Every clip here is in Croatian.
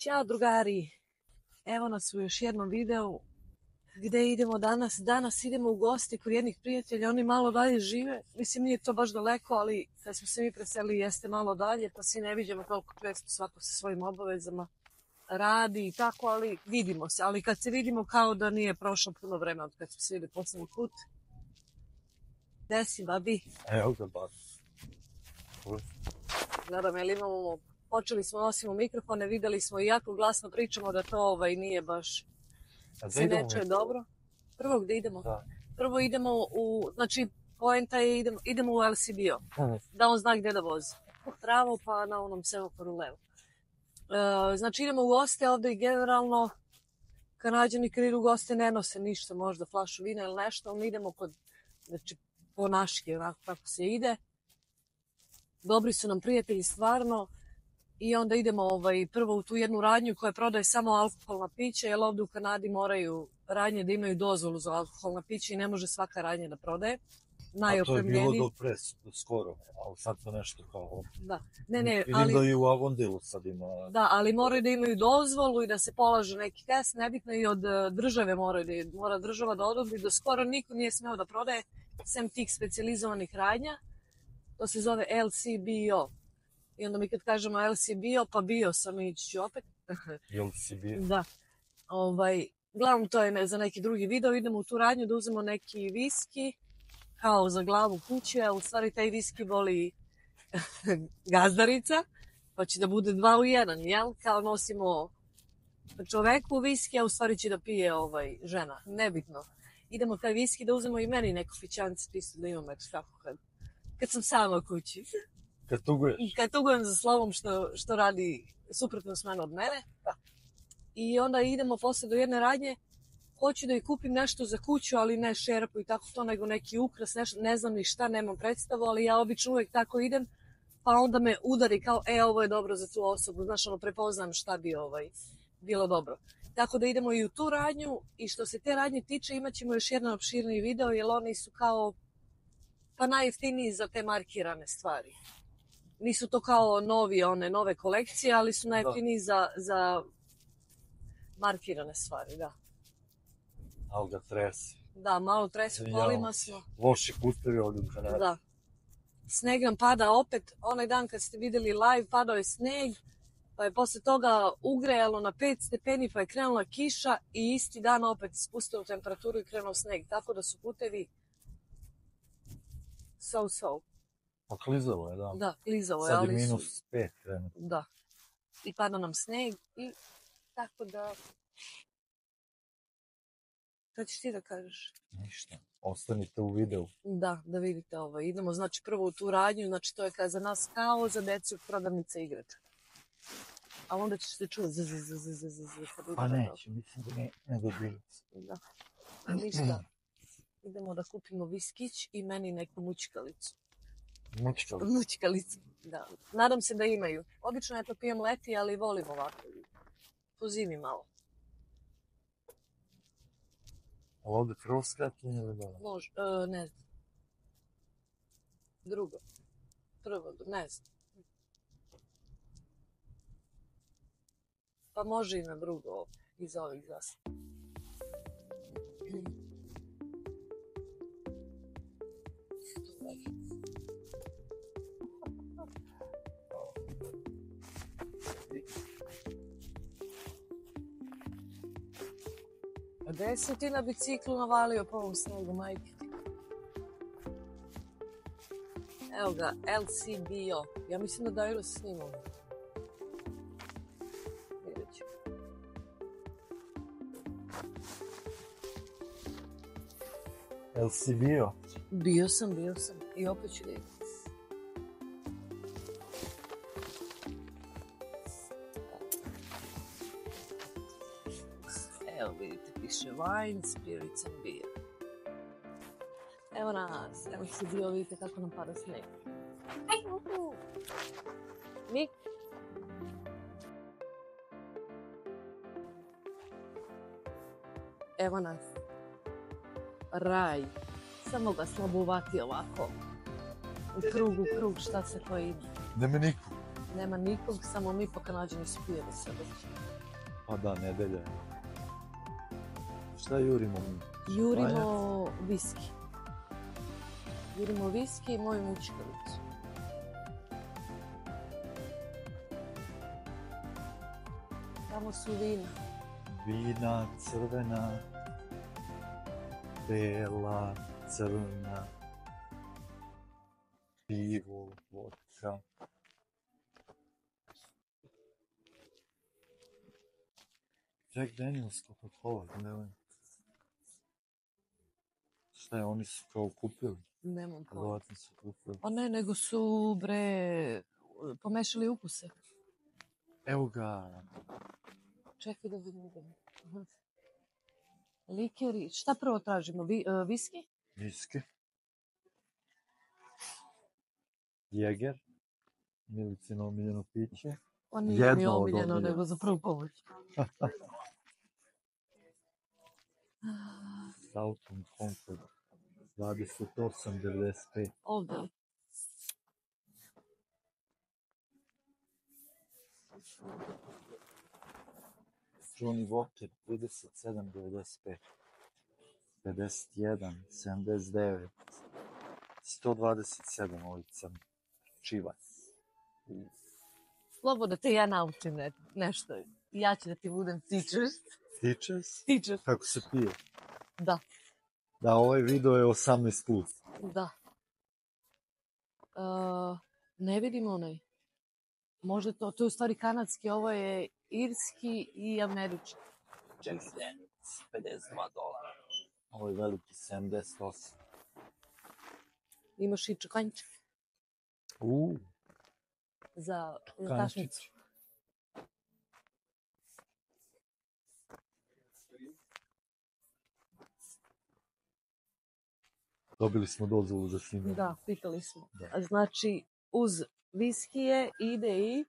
Ćao drugari, evo nas u još jednom videu. Gde idemo danas? Danas idemo u gosti kod jednih prijatelja, oni malo dalje žive. Mislim, nije to baš daleko, ali kad smo se mi preselili jeste malo dalje, pa svi ne viđemo toliko često, svako sa svojim obavezama radi i tako, ali vidimo se. Ali kad se vidimo kao da nije prošlo puno vremena od kad smo se vidjeli posljednji put. Gde si, babi? Evo ga, babi. Gledam, jel imamo... Počeli smo, nosimo mikrofone, vidjeli smo i jako glasno pričamo da to nije baš se ne čuje dobro. Prvo gdje idemo? Da. Prvo idemo u, znači poenta je idemo u LCBO, da on zna gdje da vozi. Pravo pa na onom semaforu levo. Znači idemo u goste ovdje i generalno Kanađani kad idu u goste ne nose ništa, možda flašu vina ili nešto, ali idemo znači, po naški, onako kako se ide. Dobri su nam prijatelji stvarno. I onda idemo prvo u tu jednu radnju koja prodaje samo alkoholna pića, jer ovdje u Kanadi moraju radnje da imaju dozvolu za alkoholna pića i ne može svaka radnja da prodaje. A to je bilo do pre, skoro, ali sad to nešto kao... Da, ne, vidim ali... da i u Avondilu sad ima... Da, ali moraju da imaju dozvolu i da se polaže neki test, nebitno i od države mora država da odobri, do skoro niko nije smeo da prodaje, sem tih specijalizovanih radnja. To se zove LCBO. I onda mi kad kažemo LCBO, pa bio sam i ići ću opet. LCBO? Da. Glavno to je za neki drugi video. Idemo u tu radnju da uzmemo neki viski, kao za glavu kuće, a u stvari taj viski voli gazdarica, pa će da bude 2 u 1, jel? Kao nosimo čoveku viski, a u stvari će da pije žena. Nebitno. Idemo taj viski da uzmemo i meni neku pićance, čisto da imam tako kad sam sama kući. Kad tugujem za Slovom što radi suprotno smeno od mene. I onda idemo posle do jedne radnje. Hoću da joj kupim nešto za kuću, ali ne šerpu i tako to, nego neki ukras, nešto, ne znam ni šta, nemam predstavu, ali ja obično uvijek tako idem, pa onda me udari kao, ovo je dobro za tu osobu, znaš, prepoznam šta bi bilo dobro. Tako da idemo i u tu radnju i što se te radnje tiče imat ćemo još jedan opširniji video, jer oni su kao pa najjeftiniji za te markirane stvari. Nisu to kao nove kolekcije, ali su najjeftiniji za markirane stvari, da. Malo ga trese. Da, malo trese, kolima smo. Loši putevi ovdje u Kanadi. Da. Sneg nam pada opet. Onaj dan kad ste vidjeli live, padao je sneg, pa je posle toga ugrejalo na 5 stepeni, pa je krenula kiša i isti dan opet spustilo temperaturu i krenuo sneg. Tako da su putevi so. Pa klizavo je, da. Da, klizavo je, sad ali je -5 trenutno. Da. I pada nam sneg i tako da... Šta ćeš ti da kažeš? Ništa. Ostanite u videu. Da vidite Idemo, znači, prvo u tu radnju, znači, to je za nas kao za decu prodavnica igrača. A onda ćeš se čuti Pa neće, mislim da ne dobili. Da. Ništa. Idemo da kupimo viskić i meni neku mućkalicu. Mućkalicu, da. Nadam se da imaju. Obično ja to pijem leti, ali volim ovako. Po zimi malo. Ali ovdje prvo skratanje ili da? Može, ne znam. Drugo. Prvo, ne znam. Pa može i na drugo iz ovih zasa. A gdje si ti na biciklu navalio po ovom snegu, majke? Evo ga, LCBO. Ja mislim da daju se snimamo. Vidjet ću. LCBO? Bio sam. I opet ću vidjeti. Evo vidite, piše wine, spirits and beer. Evo nas, evo se dio, vidite kako nam pada sneg. Mik? Evo nas. Raj. Samo ga slabo uvati ovako. U krug, šta se to ima. Dominiku. Nema nikog, samo mi po Kanađani spijeli sad. Pa da, nedelja je. Šta jurimo mi? Jurimo viski. Jurimo viski i moju mučkavicu. Tamo su vina. Vina, crvena, bela, crna, pivo, vodka. Jack Daniels, Coca-Cola, ne vem. Šta je, oni su kao kupili? Nemam pojma. Vjerojatno su kupili. O ne, nego su, pomešali ukuse. Evo ga. Čekaj da vidim. Likeri, šta prvo tražimo? Viski? Viski. Jeger. Milicino omiljeno piće. O nije mi Jedno od omiljeno, omiljenih. nego za prvu pomoć. Southern Concord. 28,95. Ovdje. Johnny Walker 37,95. 51, 79. 127 ovaj crn. Čivac. Slobodno te ja naučim nešto. Ja ću da ti budem teachers. Teachers? Teacher. Kako se pije? Da, Da, ovaj video je 18 plus. da. Ne vidim onaj. Možda to je u stvari kanadski, ovo je irski i američki. Jack Daniels, $52. Ovo je veliki 78. Imaš i čokanjčak za tašnicu. Dobili smo dozvolu za snimanje. Da, pitali smo. Da. Znači, uz viskije ide i...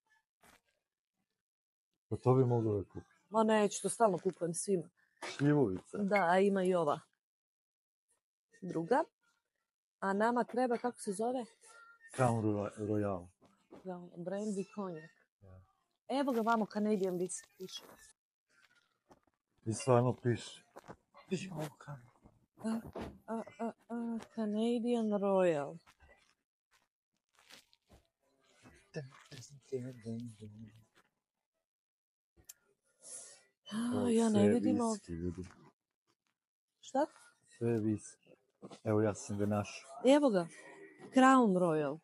Pa to bi moglo da kupi. Ma neću, to stalno kupujem svima. Šljivovica. Da, a ima i ova druga. A nama treba, kako se zove? Crown Royal. Brandy konjak. Ja. Evo ga vamo, Canadian whisky piše. I stvarno piše. Piše ovo kamer. Canadian Royal. Ja ne vidim ovdje. Sve viski, ljudi. Šta? Sve viski. Evo ja sam ga našao. Evo ga. Crown Royal.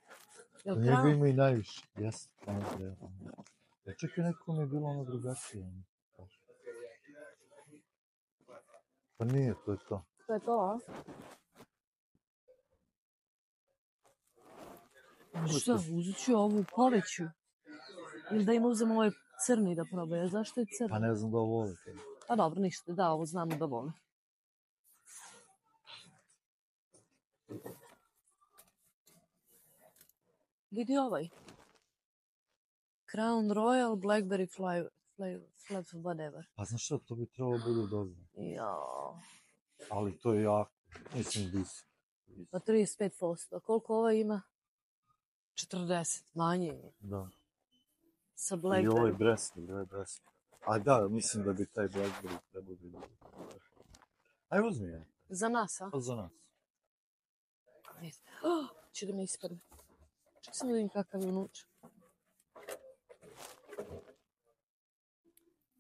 Jel Njega Crown? ima i najviše. Jeste, Crown Royal. Ja čekaj, neko mi je bilo ono drugačije. Pa nije, to je to. To je to, a? Šta, uzet ću ovu poveću. Ili da im uzem ovaj crni da probaju. Zašto je crni? Pa ne znam da ovo vole. Pa dobro, ništa. Da, ovo znamo da vole. Vidi ovaj. Crown Royal, Blackberry Flavor, whatever. Pa znaš šta, to bi trebalo bude dobro. Jao. Ali to je jako. Mislim, viski. Pa 35%. A koliko ova ima? 40. Manje je. Da. Sa I Blackberry. ovaj Breslov. A da, mislim da bi taj Blackberry trebao biti. Aj, uzmi je. Za nas, a? Pa za nas. Će da me ispadne. Ček sam vidim kakav je unutra.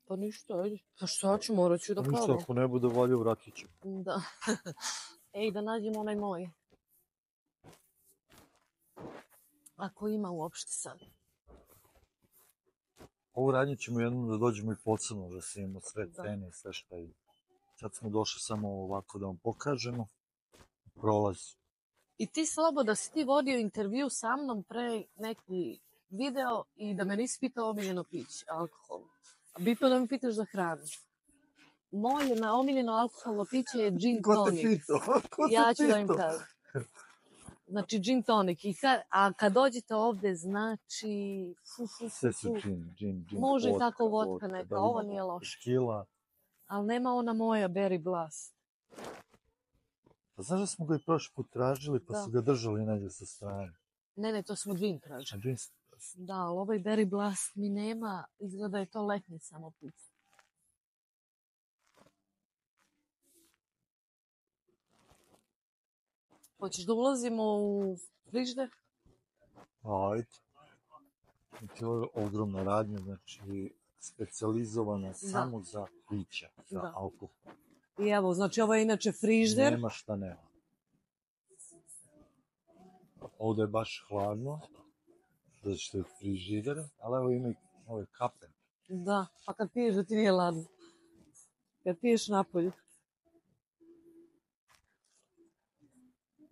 Pa ništa, ajde. Pa šta ću, morat ću da Pa ništa, probam. ako ne bude valja, vratit ću. Da. Ej, da nađemo onaj moj. Ako ima uopšte sad. Ovu radnje ćemo jednom da dođemo i pocrno, da se imamo sve Da. cene i sve šta je. Sad smo došli samo ovako da vam pokažemo. Prolaz. I ti Slobo, da si ti vodio intervju sa mnom pre neki video i da me nisi pitao omiljeno piće, alkohol. A bitno da me pitaš za hranu. Moje omiljeno alkoholno piće je gin tonic. Ja ću da im kažem. Znači gin tonic. A kad dođete ovde, znači... Sve su gin. Može i vodka, tako vodka da neka, li ovo ima nije loše. Tequila. Ali nema ona moja Berry Blast. Pa znaš da smo ga i prošli put tražili, pa Da. su ga držali negdje sa strane. Ne, to smo gin tražili. A gin Da, ali ovaj Berry Blast mi nema, izgleda je to letnji samo pizza. Hoćeš da ulazimo u frižder? Ajde. Znači, ovo je ogromna radnja, znači, specijalizovana samo za pića, za Da. alkohol. I evo, znači ovo je inače frižder. Nema šta nema. Ovdje je baš hladno, zato što je frižider, ali evo ima i ove kape. Da, pa kad piješ da ti nije ladno. Kad piješ napolju.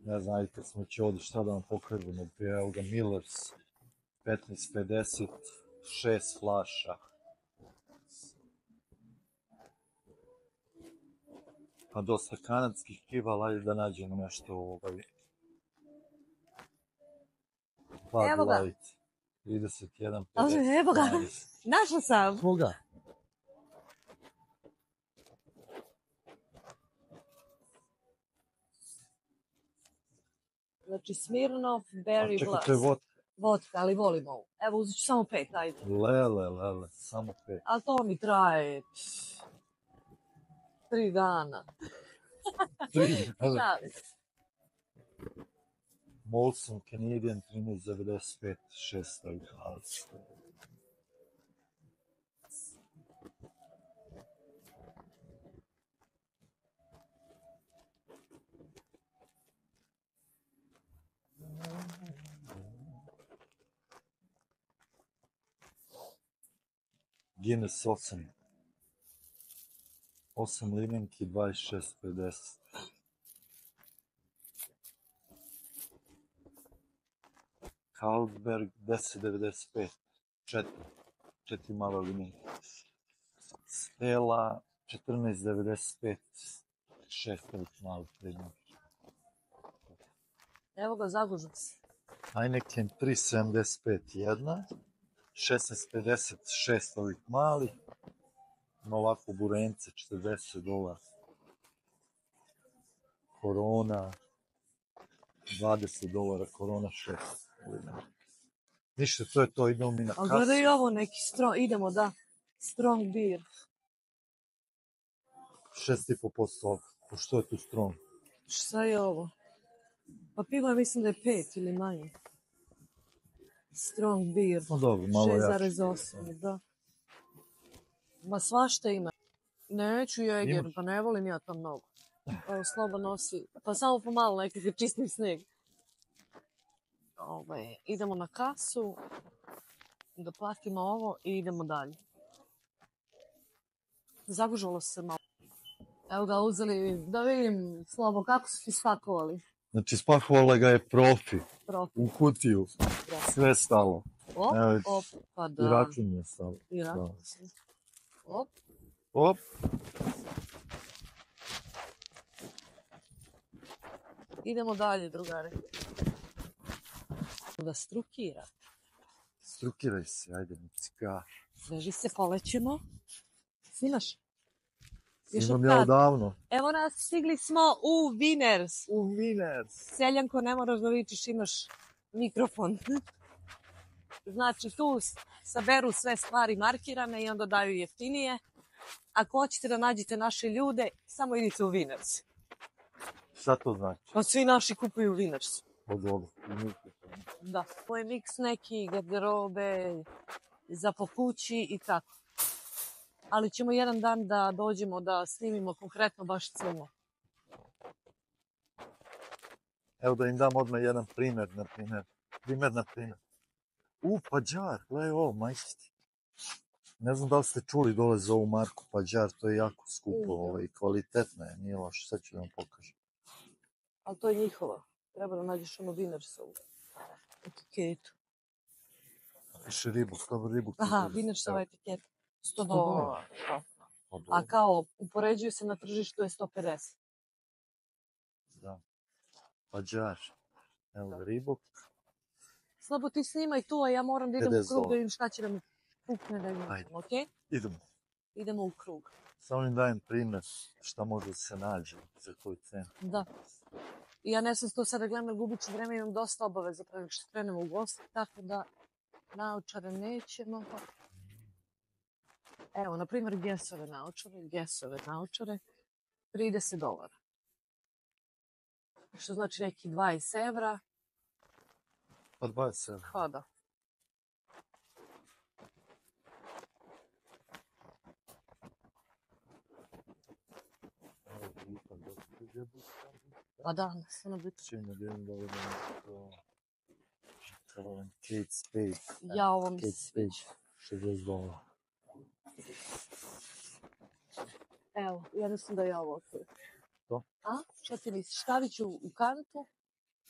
Ne znam, ajde kad smo će ovdje šta da vam pokažemo. Evo ga Millers, 15,50, 6 flaša. Pa dosta kanadskih piva, ali ajde da nađemo nešto Evo ga. Bud Light, 31,50. Ali, evo ga. Našla sam. Koga? Znači Smirnoff, Berry Čekaj, Blast. to je vodka. Vodka, ali volim ovu. Evo, uzet ću samo 5, ajde. Lele, samo 5. Ali to mi traje 3 dana. 3. Šalim. Molson Canadian 13,95, 6 alkohol. Guinness 8. 8 limenki, 26,50. Carlsberg 10,95. 4 malo limenki. Stella 14,95. 6 malo limenki. Evo ga, Zagužac. Heineken 3,75 jedna. 16,50 6 ovih malih. Ima ovako burence, $40. Korona, $20, Korona 6. Ništa, to je to, idemo mi na Ali kasu. gledaj ovo, neki strong, idemo, da. Strong beer. 6,5%. Što je tu strong? Šta je ovo? Pa pivo je, mislim da je 5 ili manje. Strong beer. No dobro, malo jače. 6,8, da. Ma svašta ima. Neću Jäger, Imaš? pa ne volim ja to mnogo. Evo, Sloba nosi, pa samo pomalo nekakav čistim sneg. Idemo na kasu, da platimo ovo i idemo dalje. Zagužalo se malo. Evo ga uzeli, da vidim, Slobo, kako su ti spakovali? Znači, spakovala ga je profi. Profi. U kutiju. Sve stalo. Op, Evo vidiš, op, pa da. I račun je stalo. I račun. Op. Op. Idemo dalje, drugari. Da strukira. Strukiraj se, ajde mi cigar. Sveži se, polećemo. Snimaš? Imam ja odavno. Evo nas, stigli smo u Winners. U Winners. Seljanko, ne moraš da vičeš, imaš mikrofon. Znači, tu saberu sve stvari markirane i onda daju jeftinije. Ako hoćete da nađete naše ljude, samo idite u Winners. Šta to znači? Pa svi naši kupuju u Winnersu. Od ovo. Da. To je miks neki garderobe za po kući i tako. Ali ćemo jedan dan da dođemo da snimimo konkretno baš cenu. Evo da im dam odmah jedan primjer, na primjer. Pađar, gledaj ovo, majčici. Ne znam da li ste čuli dole za ovu marku Pađar, to je jako skupo i kvalitetna je, nije loše, sad ću da vam pokažem. Ali to je njihova. Treba da nađeš ono Winnersovu etiketu. Piše ribu, ribu. Aha, Winnersova etiketa. $100. A kao, upoređuju se na tržištu je 150. Da. Pađar. Evo ribok. Slabo ti snimaj tu, a ja moram da idem u krug da vidim šta će da mi pukne da imam. Ajde. Okay? Idemo. Idemo u krug. Samo im dajem primjer šta može da se nađe za koju cenu. Da. I ja ne sam to sada gledam, gubit ću vreme, imam dosta obaveza pre nego što krenemo u gost, tako da Naočare nećemo. Evo, na primjer, Guessove naočare, $30. Što znači neki 20 evra. Pa 27. Pa da. Pa da, ono biti. Čini jedan dolar Kate Spade. Ja, ovo mi Kate se Spade. sviđa. $60. Evo, ja mislim da ja ovo otvorim. To? A? Šta ti misliš? Stavit ću u kantu,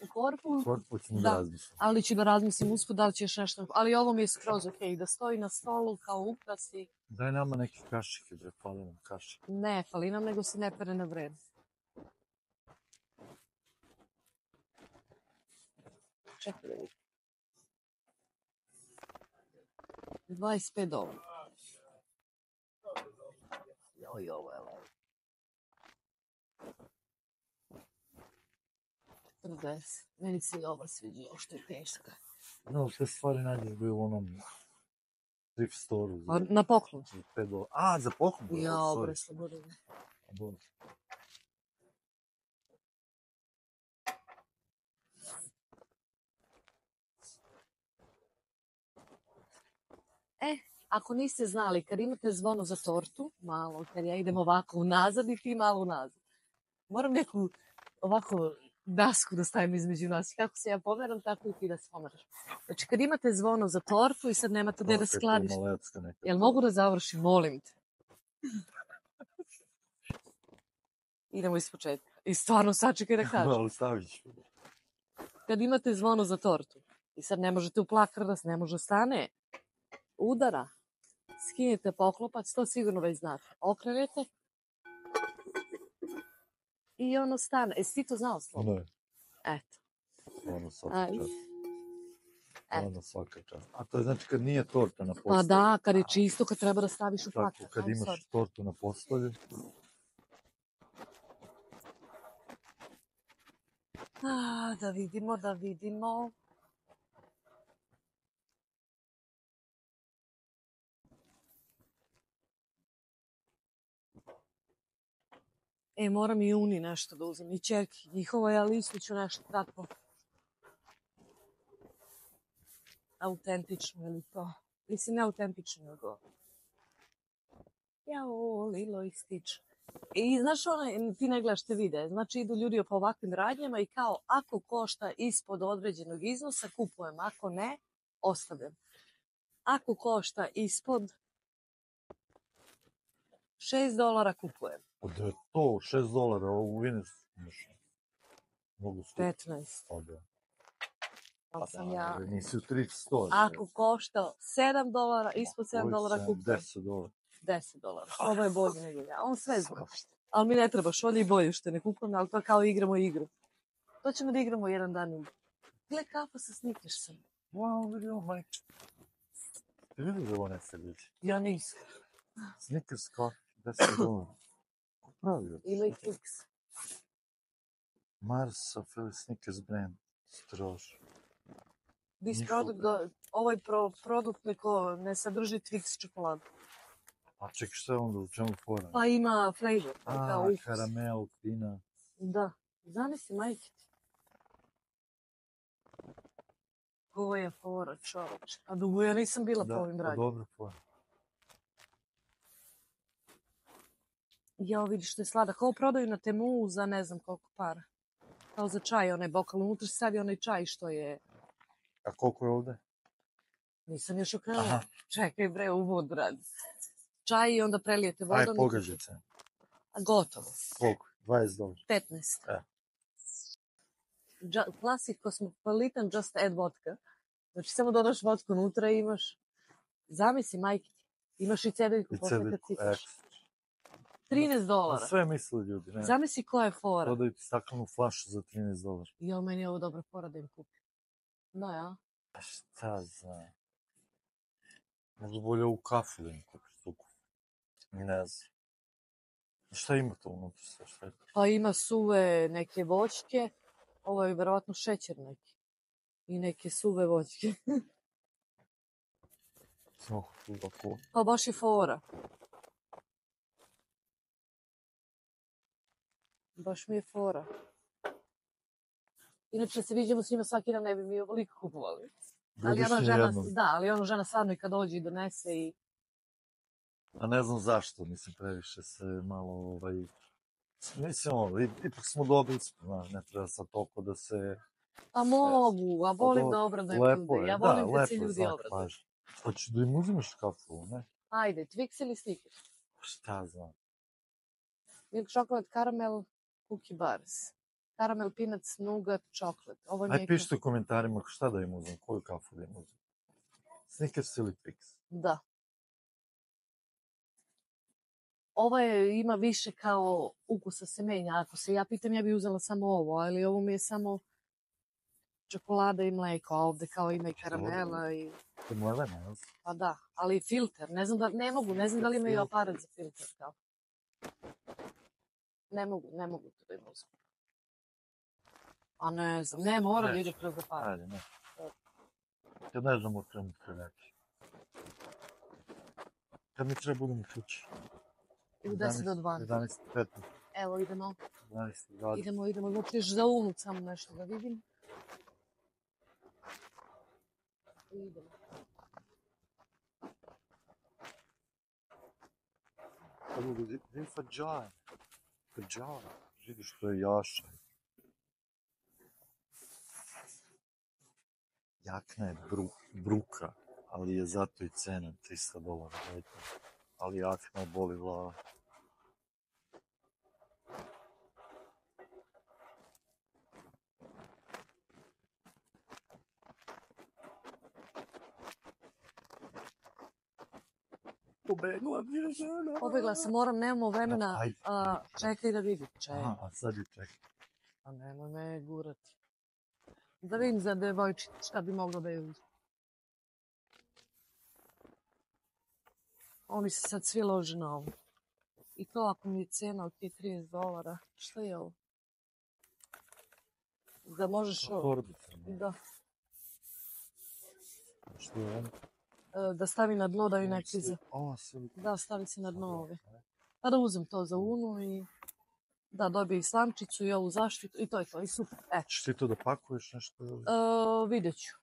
u korpu? Korpu ću mi Da. razmišljati. Ali ću da razmislim usput da li će još nešto. Ali ovo mi je skroz okej, da stoji na stolu kao ukrasi. Daj nama neke kašike, bre, fali nam kašike. Ne, fali nam, nego se ne pere na vreme. Čekaj da vidim. $25. Joj, ovo je lepo. 40. Meni se i ovo sviđa, ovo što je teška. No, te stvari nađeš bi u onom thrift store-u za Na poklon. $5. A, za poklon? Ja, sorry. bre, slobodno. Dobro. Ako niste znali, kad imate zvono za tortu, malo, kad ja idem ovako unazad i ti malo unazad. Moram neku ovako dasku da stavim između nas. Kako se ja pomeram, tako i ti da se pomeraš. Znači, kad imate zvono za tortu i sad nemate gde da skladiš. Jel mogu da završim? Molim te. Idemo iz početka. I stvarno sačekaj da kažem. Ali stavit ću. Kad imate zvono za tortu i sad ne možete u plakrdas, ne može stane, udara, skinete poklopac, to sigurno već znate. Okrenete i ono stane. Jesi ti to znao slovo? Ne. Eto. Ono svaka Aj. čast. Eto. Ono svaka čast. A to je znači kad nije torta na postolju. Pa da, kad je čisto, kad treba da staviš u Tako, plakrdas. kad imaš tortu na postolju. Da vidimo, da vidimo. Moram i Uni nešto da uzem. I čerki njihovo, ali isto ću nešto kratko. Autentično, ili to? Mislim, ne autentično, nego... Jao, Lilo i Stitch. I znaš ono, ti ne gledaš te videe, znači idu ljudi po ovakvim radnjama i kao, ako košta ispod određenog iznosa, kupujem, ako ne, ostavljam. Ako košta ispod $6, kupujem. Da je to $6, ovo u Vines. Mogu skupiti. 15. Pa da. Ali sam ja... Nisi u thrift store. Ako košta $7, ispod $7 kupujem. $10. $10. Ovo je bolje nego ja. On sve zna. Ali mi ne treba šolje i boje što ne kupujem, ali to kao igramo igru. To ćemo da igramo jedan dan. Gle kafa sa Snickersom. Wow, vidio, majke. Ti vidio da ovo ne se vidi? Ja nisam. Snickers kafe, $10. Ko pravio? Ima i Twix. Mars of Snickers brand. Strož. This product, ovaj produkt ne sadrži Twix čokoladu. A čekaj, šta je onda, u čemu fora? Pa ima flavor. A, karamel, pina. Da. Zamisli, majke ti. Koja fora, čoveč. A dugo ja nisam bila po ovim radnjama. Da, dobra fora. Jao, vidiš što je sladak. Ovo prodaju na Temu za ne znam koliko para. Kao za čaj, onaj bokal. Unutra se stavi onaj čaj što je... A koliko je ovde? Nisam još okrenula. Čekaj bre, uvod, brad. Čaj i onda prelijete vodom. Aj, pogađajte. A gotovo. Koliko? $20. 15. Classic Cosmopolitan Just Add Vodka. Znači, samo dodaš vodku unutra i imaš... Zamisli, majke ti. Imaš i cedevku posle kad sipaš. $13. Sve misle ljudi, ne? Zamisli koja je fora. Prodaju ti staklenu flašu za $13. Jo, meni je ovo dobra fora da im kupim. Da, ja? A šta znam? Možda bolje ovu kafu da im kupiš suku. Ne znam. Šta ima to unutra sve? Šta je to? Pa ima suve neke voćke. Ovo je verovatno šećer neki. I neke suve voćke. Pa baš je fora. Baš mi je fora. Inače se viđamo s njima svaki dan, ne bi mi ovoliko kupovali. Ali ona žena, da, ali ona žena stvarno i kad dođe i donese i... A ne znam zašto, mislim, previše se malo, mislim, ipak smo dobri, ne treba sad toliko da se... A mogu, a volim da obradaju ljude. Ja volim kad se ljudi obradaju. Hoćeš da im uzimaš kafu, ne? Ajde, Twix ili Snickers? Šta znam. Milk chocolate, caramel, cookie bars. Caramel, peanuts, nougat, chocolate. Aj pišite u komentarima šta da im uzim, koju kafu da im uzim. Snickers ili Twix? Da. Ovo ima više kao ukusa se menja. Ako se ja pitam, ja bih uzela samo ovo, ali ovo mi je samo čokolada i mleko, a ovde kao ima i karamela i... To je mlevena, jel? Pa da, ali filter. Ne znam da li imaju aparat za filter kao. Ne mogu to da im uzem. A ne znam, ne mora da ide kroz aparat. Ajde, ne. Kad ne znam u čemu se reći. Kad mi treba budem u kući? U 10 do 12. 11:15. Evo, idemo. 11:20. Idemo. Znači, još za unut samo nešto da vidim. Idemo. Gdje je fađar? Vidiš, to je jašaj. Jakna je bruka, ali je zato i cena $300. Ali jakna boli glava. Pobegla sam, nemamo vremena. Čekaj da vidim. A sad je čekaj. A nemoj me gurati. Da vidim za devojčicu šta bi moglo da je uzeti. Oni se sad svi lože na ovo. I to ako mi je cena od tih $30. Šta je ovo? Da možeš ovo? Torbica. Da. Što je ovo? Da stavi na dno da ju ne kliza. Da, stavi se na dno ove. Pa da uzem to za unu i da dobije i slamčicu i ovu zaštitu i to je to i super. Češ ti to da pakuješ nešto? Vidjet ću.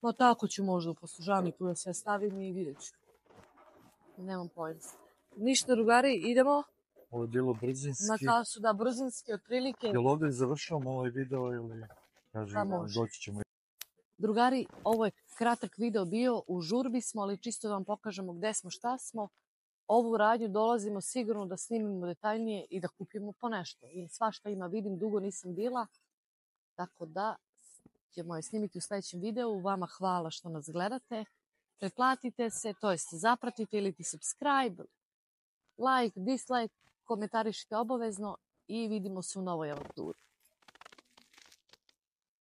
No tako ću možda u poslužavniku da sve stavim i vidjet ću. Nemam pojma. Ništa, drugari, idemo. Ovo je bilo brzinski. Na kasu, da, brzinski, otprilike. Jel ovdje završavamo ovaj video ili... Da, može. Doći ćemo. Drugari, ovo je kratak video bio, u žurbi smo, ali čisto da vam pokažemo gde smo, šta smo. Ovu radnju dolazimo sigurno da snimimo detaljnije i da kupimo po nešto. I svašta ima, vidim, dugo nisam bila. Tako da ćemo je snimiti u sljedećem videu. Vama hvala što nas gledate. Pretplatite se, to jest zapratite ili ti subscribe, like, dislike, komentarišite obavezno i vidimo se u novoj avanturi.